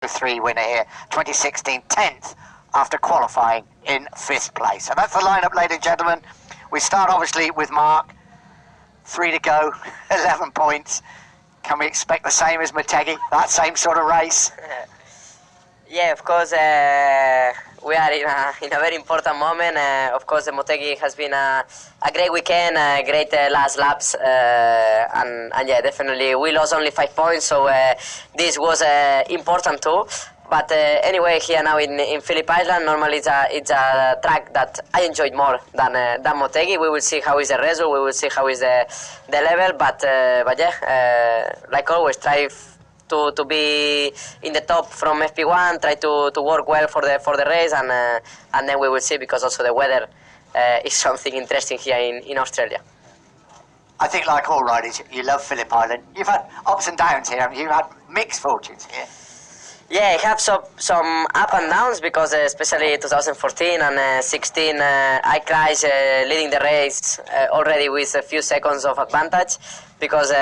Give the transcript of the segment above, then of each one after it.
3 winner here, 2016 10th after qualifying in 5th place. And that's the lineup, ladies and gentlemen. We start obviously with Mark, 3 to go, 11 points. Can we expect the same as Motegi, that same sort of race? Yeah, of course, we are in a very important moment. Of course, the Motegi has been a great weekend, great last laps, and yeah, definitely we lost only 5 points, so this was important too. But anyway, here now in Phillip Island, normally it's a track that I enjoyed more than Motegi. We will see how is the result, we will see how is the level, but yeah, like always, try to be in the top from FP1, try to work well for the race, and then we will see, because also the weather is something interesting here in Australia. I think, like all riders, you love Phillip Island. You've had ups and downs here, you've had mixed fortunes here. Yeah, I have some up and downs, because especially 2014 and 16, I crashed leading the race already with a few seconds of advantage, because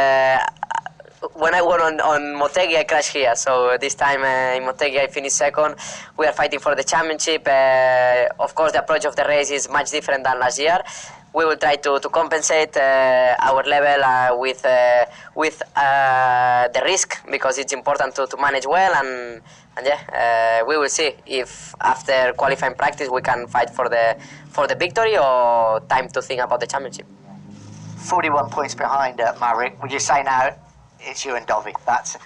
when I won on Motegi, I crashed here. So this time in Motegi, I finished second. We are fighting for the championship. Of course, the approach of the race is much different than last year. We will try to compensate our level with the risk, because it's important to manage well. And yeah, we will see if after qualifying practice we can fight for the victory, or time to think about the championship. 41 points behind Marek. Would you say now it's you and Dovi? That's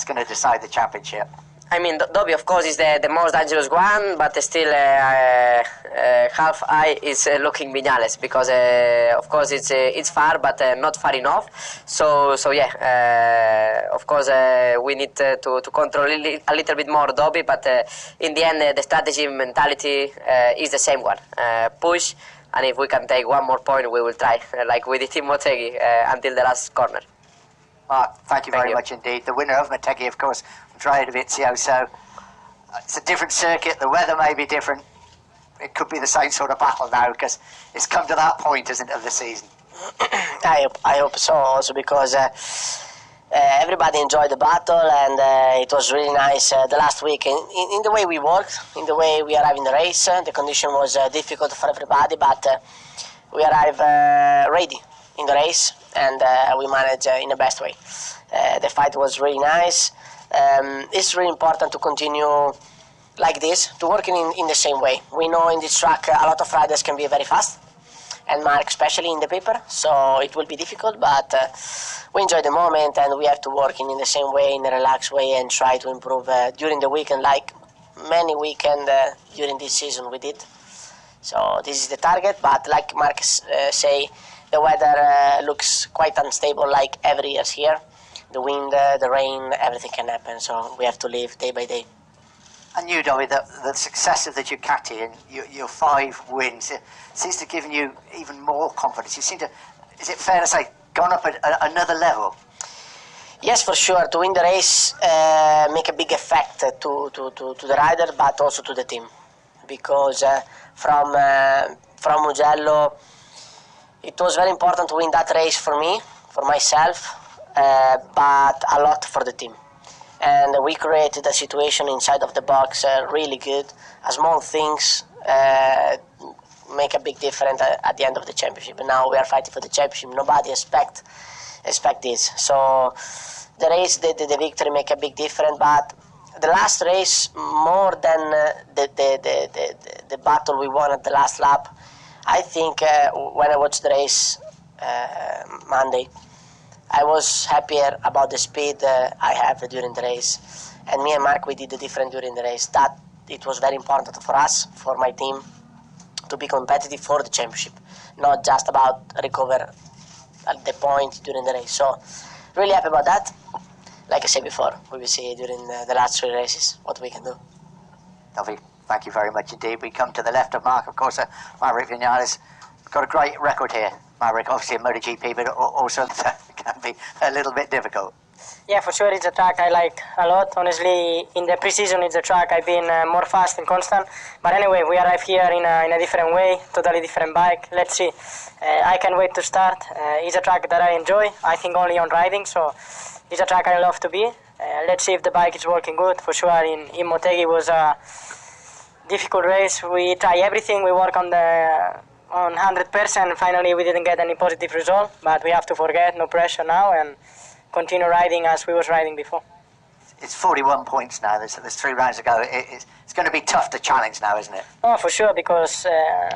going to decide the championship. I mean, Dovi, of course, is the most dangerous one, but still half eye is looking Viñales, because of course it's far, but not far enough. So yeah, of course we need to control a little bit more Dovi, but in the end the strategy mentality is the same one. Push, and if we can take one more point, we will try, like we did in Motegi, until the last corner. Mark, thank you very much indeed. The winner of Motegi, of course, Vizio. So it's a different circuit, the weather may be different. It could be the same sort of battle now, because it's come to that point, isn't it, of the season? I hope so, also because everybody enjoyed the battle, and it was really nice the last week in the way we worked, in the way we arrived in the race. The condition was difficult for everybody, but we arrived ready in the race, and we managed in the best way. The fight was really nice. It's really important to continue like this, to work in the same way. We know in this track a lot of riders can be very fast, and Mark especially in the paper, so it will be difficult, but we enjoy the moment, and we have to work in the same way, in a relaxed way, and try to improve during the weekend, like many weekends during this season we did. So this is the target, but like Marques say, the weather looks quite unstable like every year here. The wind, the rain, everything can happen, so we have to live day by day. And you, Dovi, the success of the Ducati and your 5 wins seems to have given you even more confidence. You seem to, is it fair to say, gone up at another level? Yes, for sure. To win the race make a big effect to the rider, but also to the team. Because from Mugello, it was very important to win that race for me, for myself, but a lot for the team. And we created a situation inside of the box really good. Small things make a big difference at the end of the championship. And now we are fighting for the championship. Nobody expect this. So the race, the victory make a big difference. But the last race, more than the battle we won at the last lap, I think when I watched the race Monday, I was happier about the speed I have during the race. And me and Mark, we did the different during the race. That it was very important for us, for my team, to be competitive for the championship, not just about recover the point during the race. So really happy about that. Like I said before, we will see during the last 3 races what we can do. Dovi, thank you very much indeed. We come to the left of Mark, of course, Marek Viñales. Got a great record here, Marek, obviously in MotoGP, but also can be a little bit difficult. Yeah, for sure, it's a track I like a lot. Honestly, in the pre-season, it's a track I've been more fast and constant. But anyway, we arrive here in a different way, totally different bike. Let's see. I can't wait to start. It's a track that I enjoy. I think only on riding, so it's a track I love to be. let's see if the bike is working good. For sure, in Motegi was a difficult race. We try everything. We work on 100%. Finally, we didn't get any positive result, but we have to forget, no pressure now, and continue riding as we was riding before. It's 41 points now. There's 3 rounds to go. It's going to be tough to challenge now, isn't it? Oh, for sure, because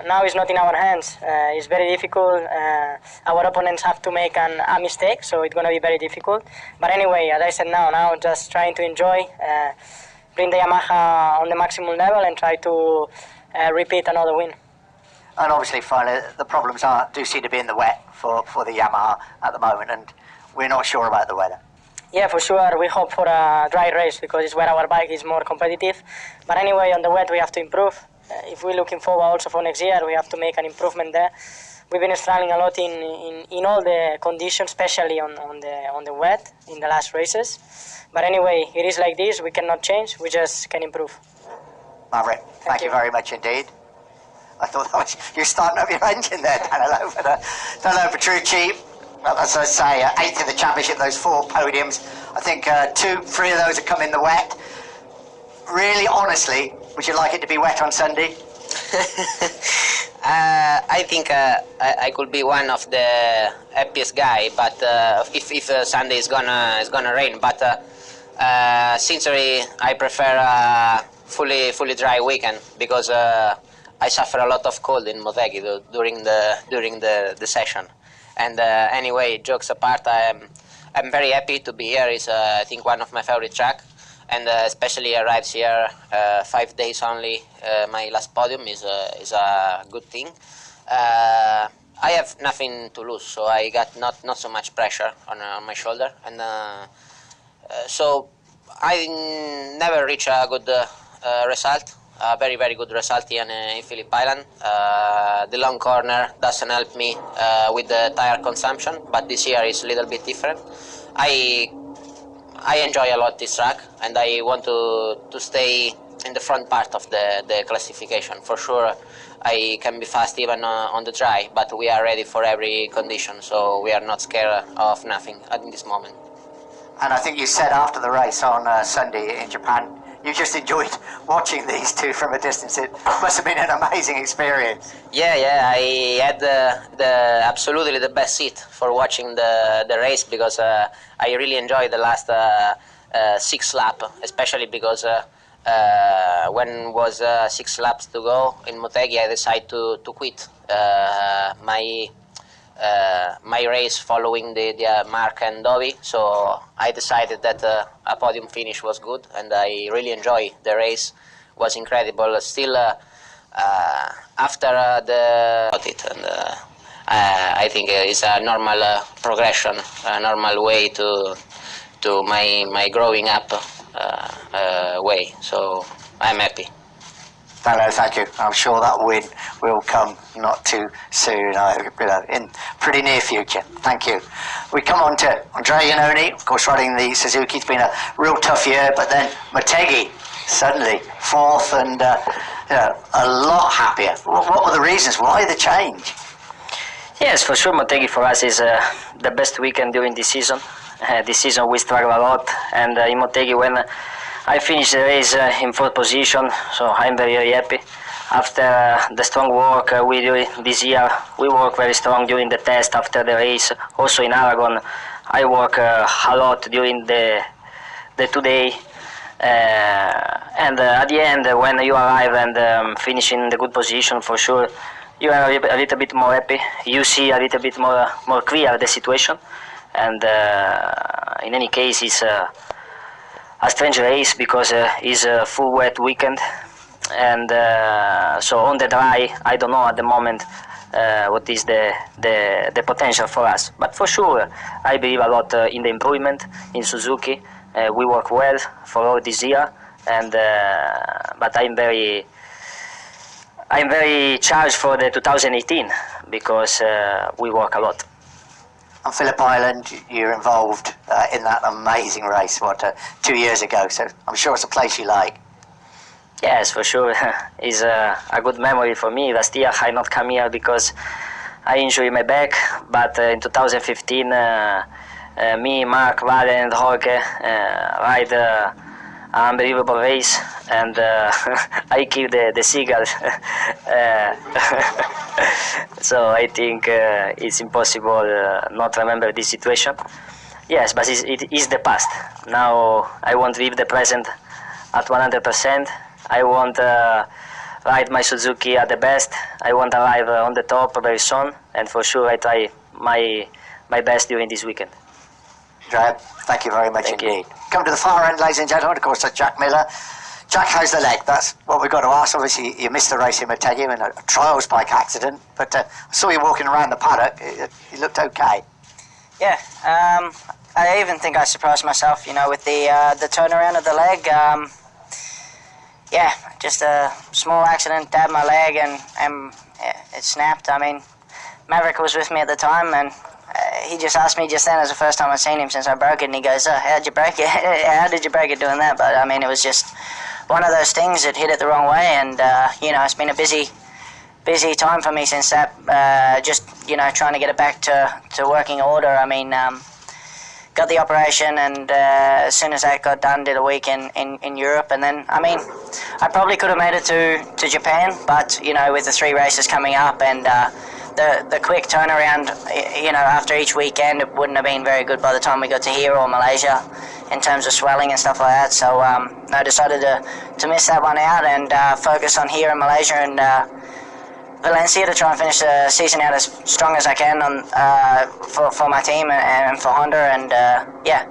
now it's not in our hands. It's very difficult. Our opponents have to make a mistake, so it's going to be very difficult. But anyway, as I said now just trying to enjoy, bring the Yamaha on the maximum level and try to repeat another win. And obviously, finally, the problems do seem to be in the wet for the Yamaha at the moment, and we're not sure about the weather. Yeah, for sure. We hope for a dry race because it's where our bike is more competitive. But anyway, on the wet we have to improve. If we're looking forward also for next year, we have to make an improvement there. We've been struggling a lot in all the conditions, especially on the wet in the last races. But anyway, it is like this. We cannot change. We just can improve. Maverick, thank you very much indeed. I thought that was you starting up your engine there, Danilo Petrucci. Well, as I say, 8th in the championship, those 4 podiums. I think 3 of those have come in the wet. Really, honestly, would you like it to be wet on Sunday? I think I could be one of the happiest guy, but if Sunday is gonna rain. But sincerely, I prefer a fully dry weekend because I suffer a lot of cold in Motegi during the session. And anyway, jokes apart, I'm very happy to be here. It's I think one of my favorite track, and especially arrives here 5 days only. My last podium is a good thing. I have nothing to lose, so I got not so much pressure on my shoulder, and so I never reach a good result. A very good result here in Phillip Island. The long corner doesn't help me with the tire consumption, but this year is a little bit different. I enjoy a lot this track, and I want to stay in the front part of the classification. For sure, I can be fast even on the dry, but we are ready for every condition, so we are not scared of nothing at this moment. And I think you said after the race on Sunday in Japan, you just enjoyed watching these two from a distance. It must have been an amazing experience. Yeah, I had absolutely the best seat for watching the race because I really enjoyed the last 6 laps, especially because when was 6 laps to go in Motegi, I decided to quit my race following the Marques and Dovi, so I decided that a podium finish was good, and I really enjoyed the race. It was incredible. Still, after I think it's a normal progression, a normal way to my growing up way. So I'm happy. Hello, thank you. I'm sure that win will come not too soon, in pretty near future. Thank you. We come on to Andrea Iannone, of course, riding the Suzuki. It's been a real tough year, but then Motegi suddenly 4th and a lot happier. What were the reasons? Why the change? Yes, for sure, Motegi for us is the best weekend during the season. This season we struggle a lot, and in Motegi when I finished the race in 4th position, so I'm very happy. After the strong work we do this year, we work very strong during the test after the race. Also in Aragon, I work a lot during the 2 days. And at the end, when you arrive and finish in the good position, for sure, you are a little bit more happy. You see a little bit more clear the situation. And in any case, it's a strange race because it's a full wet weekend, and so on the dry I don't know at the moment what is the potential for us, but for sure I believe a lot in the improvement in Suzuki. We work well for all this year, and but I'm very charged for the 2018 because we work a lot. On Phillip Island, you're involved in that amazing race, 2 years ago, so I'm sure it's a place you like. Yes, for sure. It's a good memory for me. Last year I not come here because I injured my back, but in 2015 me, Mark, Vale, and Jorge ride an unbelievable race, and I keep the seagull. So I think it's impossible not remember this situation. Yes, but it is the past. Now I want to live the present at 100%. I want ride my Suzuki at the best. I want to arrive on the top very soon, and for sure I try my best during this weekend. Graham, thank you very much Thank indeed. you. Come to the far end, ladies and gentlemen, of course, that's Jack Miller. Jack, how's the leg? That's what we've got to ask. Obviously, you missed the race in Motegi in a trials bike accident, but I saw you walking around the paddock. You looked okay. Yeah, I even think I surprised myself, with the turnaround of the leg. Yeah, just a small accident, dabbed my leg, and it snapped. I mean, Maverick was with me at the time, and he just asked me just then, it was the first time I'd seen him since I broke it, and he goes, how'd you break it? How did you break it doing that? But I mean, it was just one of those things that hit it the wrong way, and it's been a busy time for me since that. Just trying to get it back to working order. I mean, got the operation, and as soon as that got done, did a week in Europe, and then I mean, I probably could have made it to Japan, but with the 3 races coming up and the quick turnaround, after each weekend, it wouldn't have been very good by the time we got to here or Malaysia in terms of swelling and stuff like that. So I decided to miss that one out and focus on here in Malaysia and Valencia to try and finish the season out as strong as I can for my team and for Honda. And yeah,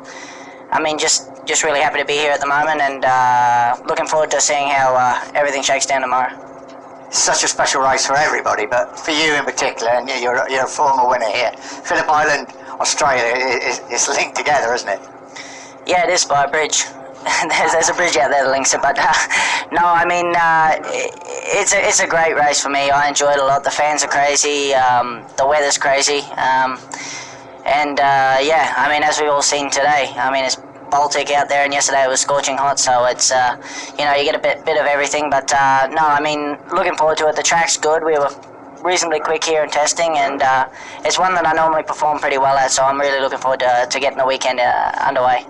I mean, just really happy to be here at the moment, and looking forward to seeing how everything shakes down tomorrow. It's such a special race for everybody, but for you in particular, and you're a former winner here. Phillip Island, Australia, it's linked together, isn't it? Yeah, it is by a bridge. There's a bridge out there that links it, but no, I mean, it's a great race for me. I enjoy it a lot. The fans are crazy, the weather's crazy, and yeah, I mean, as we've all seen today, I mean, it's Baltic out there, and yesterday it was scorching hot, so it's you get a bit of everything. But no, I mean, looking forward to it. The track's good. We were reasonably quick here in testing, and it's one that I normally perform pretty well at, so I'm really looking forward to getting the weekend underway.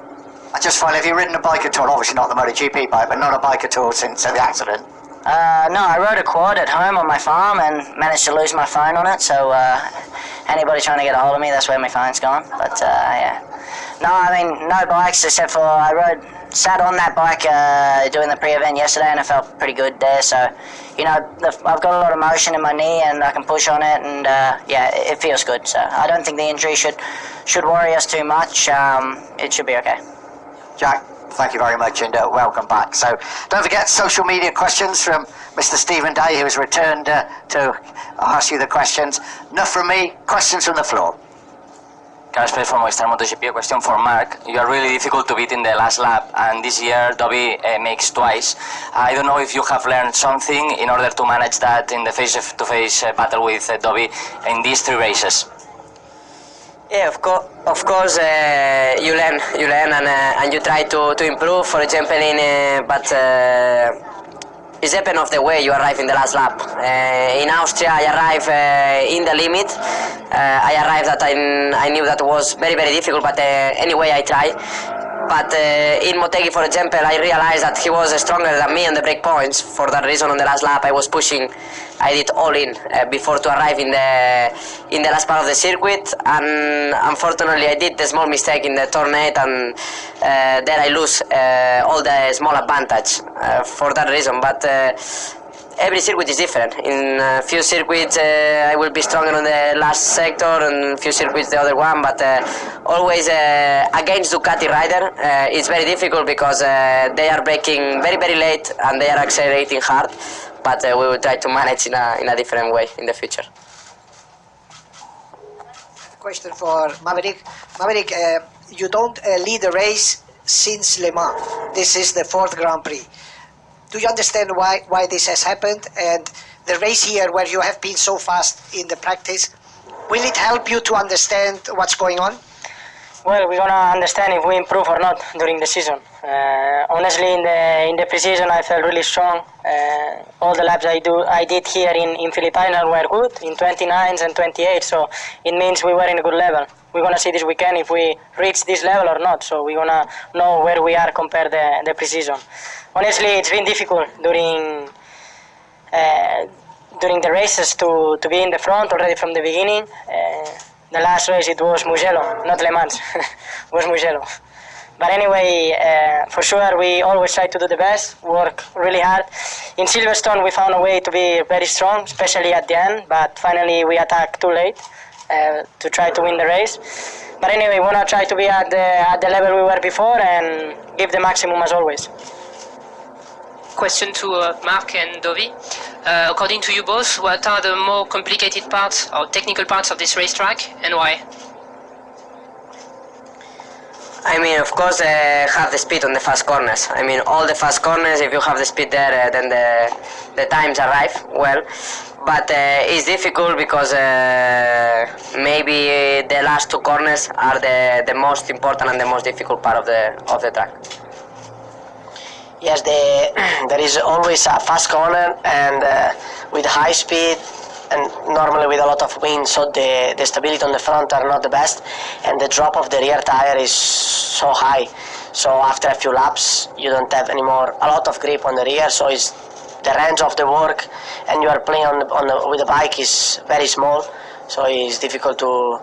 I just find, have you ridden a bike at all? Obviously not the MotoGP bike, but not a bike at all since the accident. No, I rode a quad at home on my farm and managed to lose my phone on it, so anybody trying to get a hold of me, that's where my phone's gone. But yeah. No, I mean, no bikes except for sat on that bike doing the pre-event yesterday, and I felt pretty good there. So, I've got a lot of motion in my knee, and I can push on it, and yeah, it feels good. So I don't think the injury should worry us too much. It should be okay. Jack, thank you very much, and welcome back. So don't forget social media questions from Mr. Stephen Day, who has returned to ask you the questions. Enough from me, questions from the floor. Casper from Movistar MotoGP, a question for Mark. You are really difficult to beat in the last lap, and this year Dovi makes twice. I don't know if you have learned something in order to manage that in the face-to-face battle with Dovi in these 3 races. Yeah, of course, you learn, and you try to improve. For example, it depends of the way you arrive in the last lap. In Austria, I arrived in the limit. I arrived that I knew that was very, very difficult, but anyway, I tried. But in Motegi, for example, I realized that he was stronger than me on the break points. For that reason, on the last lap, I was pushing. I did all in before to arrive in the last part of the circuit, and unfortunately, I did the small mistake in the turn 8, and there I lose all the small advantage for that reason. But every circuit is different. In a few circuits I will be stronger on the last sector, and a few circuits the other one, but always against Ducati rider it's very difficult because they are braking very, very late and they are accelerating hard, but we will try to manage in a different way in the future. Question for Maverick. Maverick, you don't lead a race since Le Mans. This is the 4th Grand Prix. Do you understand why this has happened? And the race here, where you have been so fast in the practice, will it help you to understand what's going on? Well, we're gonna understand if we improve or not during the season. Honestly, in the pre-season, I felt really strong. All the laps I did here in Phillip Island were good, in 29s and 28. So it means we were in a good level. we're gonna see this weekend if we reach this level or not. So we're gonna know where we are compared the pre-season. Honestly, it's been difficult during the races to be in the front already from the beginning. The last race it was Mugello, not Le Mans. It was Mugello. But anyway, for sure we always try to do the best, work really hard. In Silverstone we found a way to be very strong, especially at the end, but finally we attacked too late to try to win the race. But anyway, we want to try to be at the level we were before and give the maximum as always. Question to Marc and Dovi. According to you both, what are the more complicated parts or technical parts of this racetrack and why? I mean, of course, have the speed on the fast corners. I mean, all the fast corners, if you have the speed there, then the times arrive well. But it's difficult because maybe the last two corners are the most important and the most difficult part of the track. Yes, there is always a fast corner and with high speed and normally with a lot of wind, so the stability on the front are not the best and the drop of the rear tire is so high. So after a few laps you don't have anymore a lot of grip on the rear, so it's the range of the work and you are playing with the bike is very small, so it's difficult to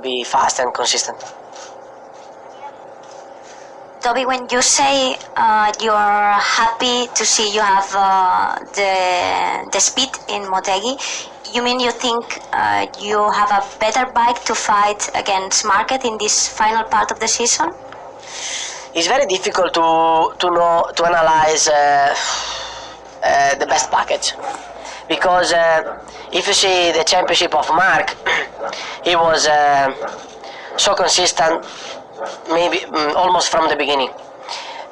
be fast and consistent. Dovi, when you say you're happy to see you have the speed in Motegi, you mean you think you have a better bike to fight against Marquez in this final part of the season? It's very difficult to analyze the best package, because if you see the championship of Marc, he was so consistent, maybe almost from the beginning,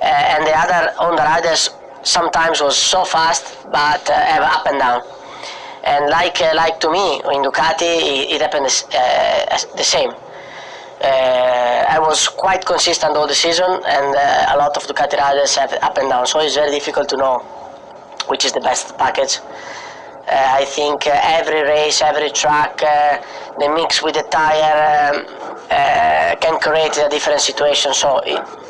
and the other Honda riders sometimes was so fast but have up and down, and like to me in Ducati it happened the same. I was quite consistent all the season and a lot of Ducati riders have up and down, so it's very difficult to know which is the best package. I think every race, every track, the mix with the tire can create a different situation, so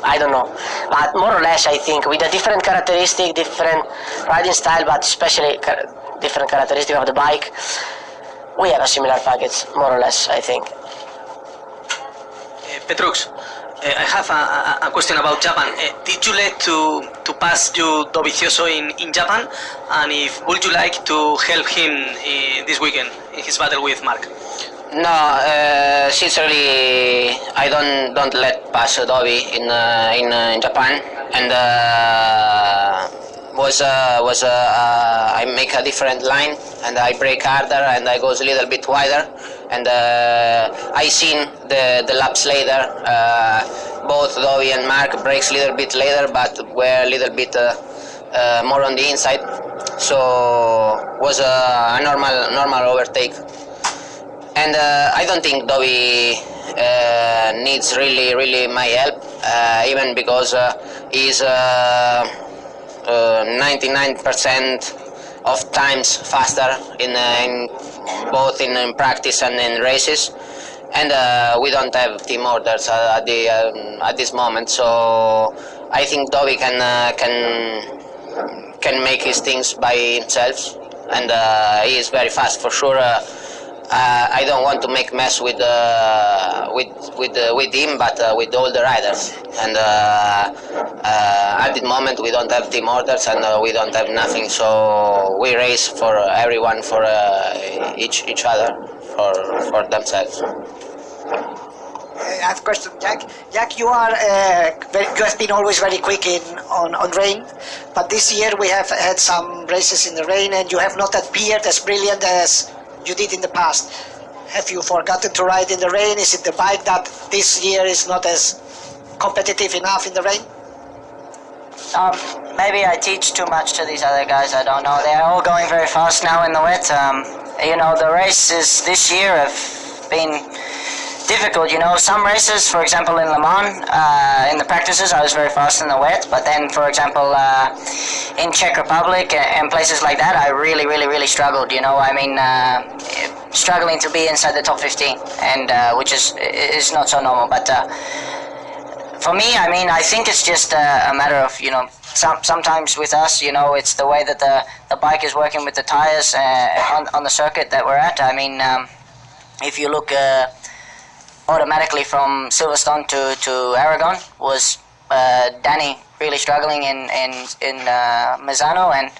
I don't know. But more or less I think with a different characteristic, different riding style, but especially different characteristic of the bike, we have a similar package, more or less, I think. Petrux, I have a question about Japan. Did you like to pass you Dovizioso in Japan? And if would you like to help him this weekend in his battle with Marc? No, sincerely, I don't let pass Dovi in Japan, and I make a different line and I brake harder and I goes a little bit wider, and I seen the laps later. Both Dovi and Marc brakes a little bit later, but were a little bit more on the inside, so was a normal overtake. And I don't think Dovi needs really my help, even because he's 99% of times faster in both in practice and in races, and we don't have team orders at this moment. So I think Dovi can make his things by himself, and he is very fast for sure. I don't want to make mess with him, but with all the riders. And at the moment we don't have team orders and we don't have nothing, so we race for everyone, for each other, for themselves. I have a question, Jack. Jack, you have been always very quick on rain, but this year we have had some races in the rain, and you have not appeared as brilliant as you did in the past. Have you forgotten to ride in the rain? Is it the bike that this year is not as competitive enough in the rain? Maybe I teach too much to these other guys, I don't know. They're all going very fast now in the wet. You know, the races this year have been difficult. You know, some races, for example in Le Mans, in the practices I was very fast in the wet, but then for example in Czech Republic and places like that I really struggled, you know. I mean, struggling to be inside the top 15, and which is not so normal. But for me, I mean, I think it's just a matter of, you know, sometimes with us, you know, it's the way that the bike is working with the tires on the circuit that we're at. I mean, if you look automatically from Silverstone to Aragon, was Danny really struggling in Misano, and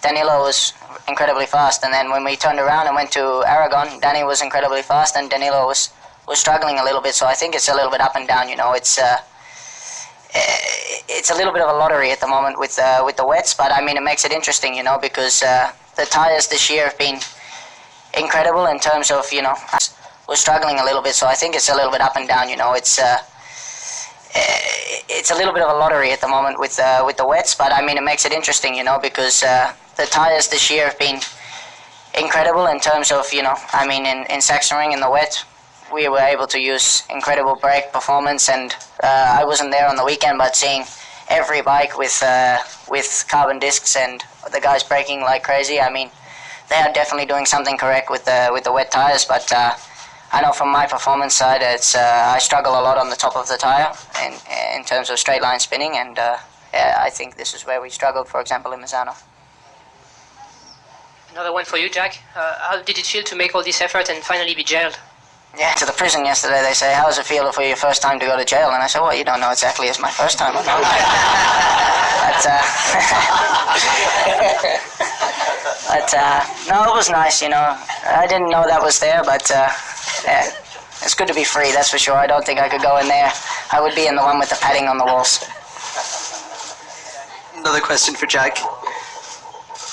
Danilo was incredibly fast. And then when we turned around and went to Aragon, Danny was incredibly fast and Danilo was struggling a little bit. So I think it's a little bit up and down, you know. It's a little bit of a lottery at the moment with the wets, but I mean, it makes it interesting, you know, because the tires this year have been incredible in terms of, you know, we're struggling a little bit. So I think it's a little bit up and down, you know. It's a little bit of a lottery at the moment with the wets, but I mean, it makes it interesting, you know, because the tires this year have been incredible in terms of, you know, I mean, in Sachsenring in the wet, we were able to use incredible brake performance, and I wasn't there on the weekend, but seeing every bike with carbon discs and the guys braking like crazy, I mean, they are definitely doing something correct with the wet tires. But I know from my performance side, it's I struggle a lot on the top of the tire in terms of straight line spinning, and I think this is where we struggled, for example, in Misano. Another one for you, Jack. How did it feel to make all this effort and finally be jailed? Yeah, to the prison yesterday, they say, how does it feel for your first time to go to jail? And I said, well, you don't know exactly, it's my first time. But, no, it was nice, you know. I didn't know that was there, but yeah, it's good to be free, that's for sure. I don't think I could go in there. I would be in the one with the padding on the walls. Another question for Jack.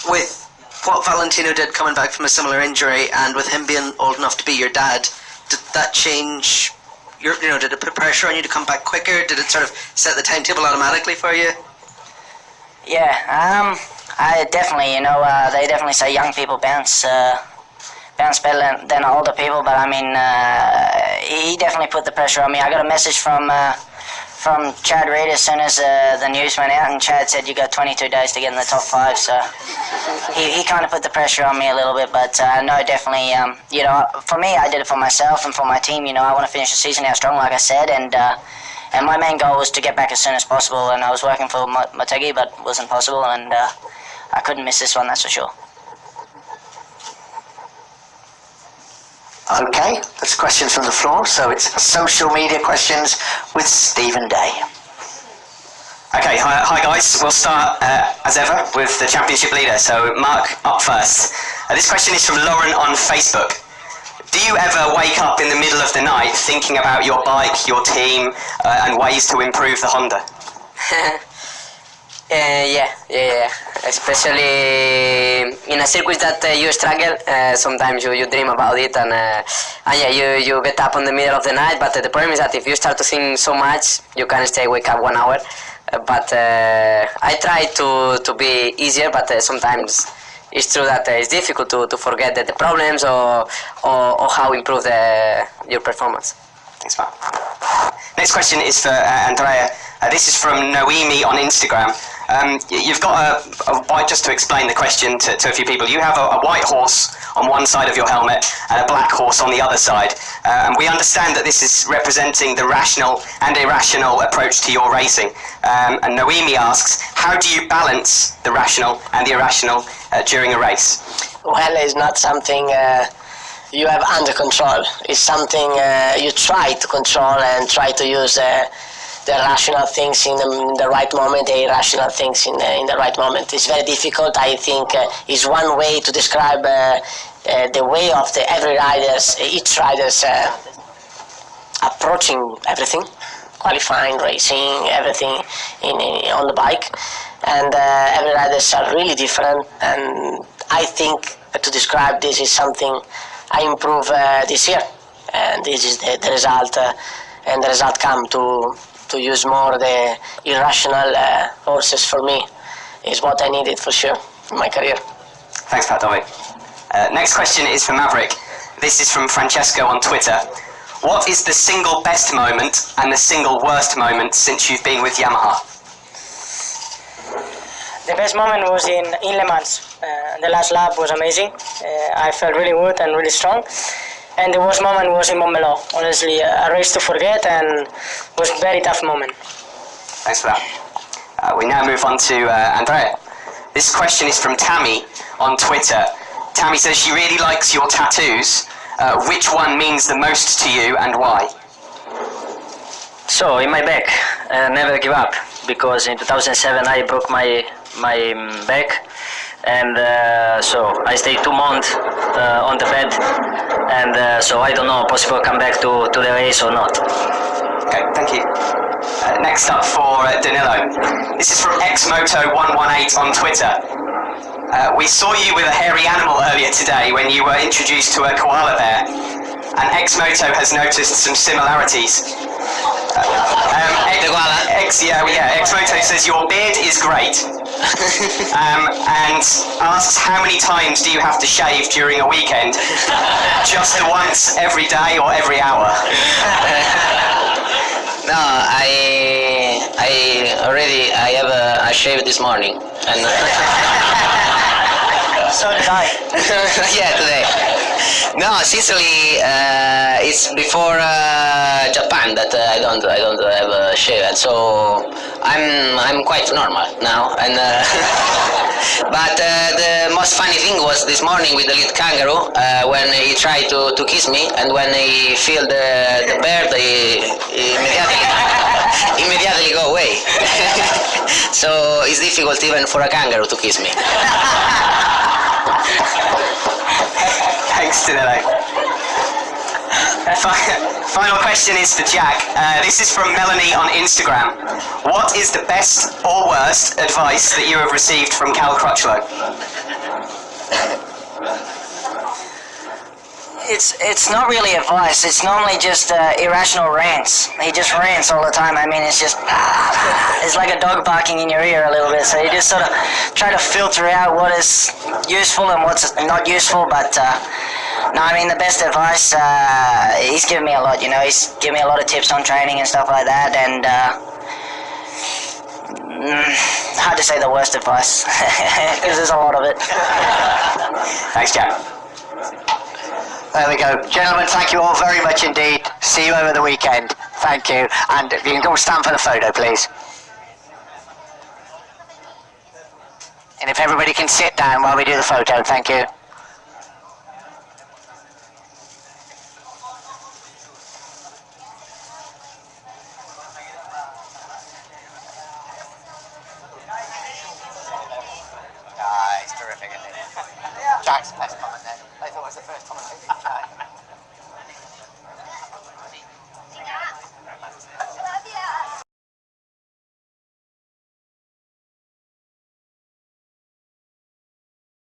With what Valentino did coming back from a similar injury, and with him being old enough to be your dad, did that change your, you know, did it put pressure on you to come back quicker? Did it sort of set the timetable automatically for you? Yeah, I definitely, you know, they definitely say young people bounce better than older people, but I mean, he definitely put the pressure on me. I got a message from Chad Reed as soon as the news went out, and Chad said you got 22 days to get in the top 5, so he kind of put the pressure on me a little bit, but no, definitely, you know, for me, I did it for myself and for my team, you know. I want to finish the season out strong, like I said, and my main goal was to get back as soon as possible, and I was working for Motegi, but it wasn't possible, and I couldn't miss this one, that's for sure. Okay, that's questions from the floor, so it's social media questions with Stephen Day. Okay, hi guys. We'll start, as ever, with the championship leader. So, Mark, up first. This question is from Lauren on Facebook. Do you ever wake up in the middle of the night thinking about your bike, your team, and ways to improve the Honda? Yeah. Especially in a circuit that you struggle, sometimes you dream about it, and yeah, you get up in the middle of the night. But the problem is that if you start to think so much, you can wake up 1 hour. But I try to be easier, but sometimes it's true that it's difficult to forget the problems or how improve your performance. Thanks, Mark. Next question is for Andrea. This is from Noemi on Instagram. You've got a white, just to explain the question to a few people, you have a white horse on one side of your helmet and a black horse on the other side. And we understand that this is representing the rational and irrational approach to your racing. And Noemi asks, how do you balance the rational and the irrational during a race? Well, it's not something you have under control. It's something you try to control and try to use the rational things in the right moment, the irrational things in the right moment. It's very difficult. I think is one way to describe the way of each rider's approaching everything, qualifying, racing, everything on the bike. And every riders are really different. And I think to describe this is something I improve this year. And this is the result, and the result come to use more the irrational horses for me is what I needed for sure in my career. Thanks, Pat Dovi. Next question is for Maverick. This is from Francesco on Twitter. What is the single best moment and the single worst moment since you've been with Yamaha? The best moment was in Le Mans. The last lap was amazing. I felt really good and really strong. And the worst moment was in Montmeló. Honestly, a race to forget, and was a very tough moment. Thanks for that. We now move on to Andrea. This question is from Tammy on Twitter. Tammy says she really likes your tattoos. Which one means the most to you and why? So in my back, never give up, because in 2007 I broke my back, and so I stayed 2 months on the bed, and so I don't know, possible come back to the race or not. Okay, thank you. Next up for Danilo. This is from xmoto118 on Twitter. We saw you with a hairy animal earlier today when you were introduced to a koala bear, and Xmoto has noticed some similarities. Xmoto says your beard is great, and asks how many times do you have to shave during a weekend? Just the once every day or every hour? No, I have a shave this morning, and So did I. yeah, today. No, sincerely, it's before Japan that I don't have a shave, and so I'm quite normal now. And but the most funny thing was this morning with the little kangaroo when he tried to kiss me, and when he feel the bird, he immediately go away. So it's difficult even for a kangaroo to kiss me. Thanks, Danilo. Final question is for Jack. This is from Melanie on Instagram. What is the best or worst advice that you have received from Cal Crutchlow? It's not really advice. It's normally just irrational rants. He just rants all the time. I mean, it's just it's like a dog barking in your ear a little bit. So you just sort of try to filter out what is useful and what's not useful. But no, I mean, the best advice, he's given me a lot. You know, he's given me a lot of tips on training and stuff like that. And hard to say the worst advice because there's a lot of it. Thanks, Jack. There we go. Gentlemen, thank you all very much indeed. See you over the weekend. Thank you. And if you can go stand for the photo, please. And if everybody can sit down while we do the photo, thank you.